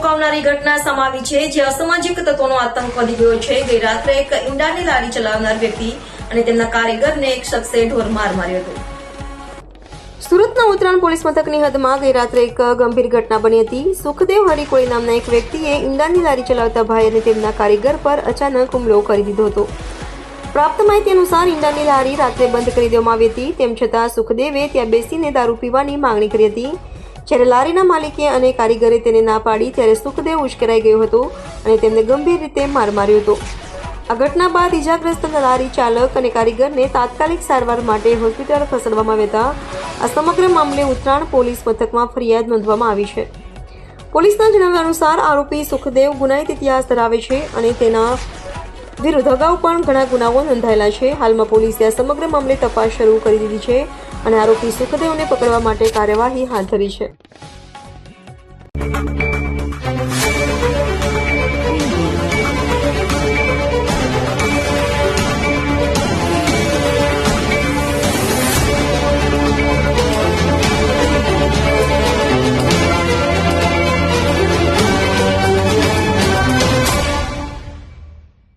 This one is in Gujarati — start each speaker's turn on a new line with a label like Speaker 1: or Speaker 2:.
Speaker 1: ચોંકાવનારી ઘટના સામે આવી છે, જે અસામાજિક તત્વોનો આતંક વધી ગયો છે। ગઈ રાત્રે એક ઈંડાની લારી ચલાવનાર વ્યક્તિ અને તેમના કારીગરને એક શખ્સે ઢોરમાર માર્યો હતો। સુરતના ઉત્તરાયણ પોલીસ મથકની હદમાં ગઈ રાત્રે એક ગંભીર ઘટના બની હતી। સુખદેવ હરિકોળી નામના એક વ્યક્તિએ ઈંડાની લારી ચલાવતા ભાઈ અને તેમના કારીગર પર અચાનક હુમલો કરી દીધો હતો। પ્રાપ્ત માહિતી અનુસાર ઈંડાની લારી રાત્રે બંધ કરી દેવામાં આવી હતી। તેમ છતાં સુખદેવે ત્યાં બેસીને દારૂ પીવાની માંગણી કરી હતી। જ્યારે લારીના માલિકે અને કારીગરે તેને ના પાડી ત્યારે સુખદેવ ઉશ્કેરાઈ ગયો હતો અને તેમને ગંભીર રીતે માર માર્યો હતો। આ ઘટના બાદ ઇજાગ્રસ્ત લારી ચાલક અને કારીગરને તાત્કાલિક સારવાર માટે હોસ્પિટલ ખસેડવામાં આવ્યા હતા। આ સમગ્ર મામલે ઉત્તરાયણ પોલીસ મથકમાં ફરિયાદ નોંધવામાં આવી છે। પોલીસના જણાવ્યા અનુસાર આરોપી સુખદેવ ગુનાહિત ઇતિહાસ ધરાવે છે અને તેના વિરુદ્ધ અગાઉ પણ ઘણા ગુનાઓ નોંધાયેલા છે। હાલમાં પોલીસે આ સમગ્ર મામલે તપાસ શરૂ કરી દીધી છે અને આરોપી સુખદેવને પકડવા માટે કાર્યવાહી હાથ ધરી છે।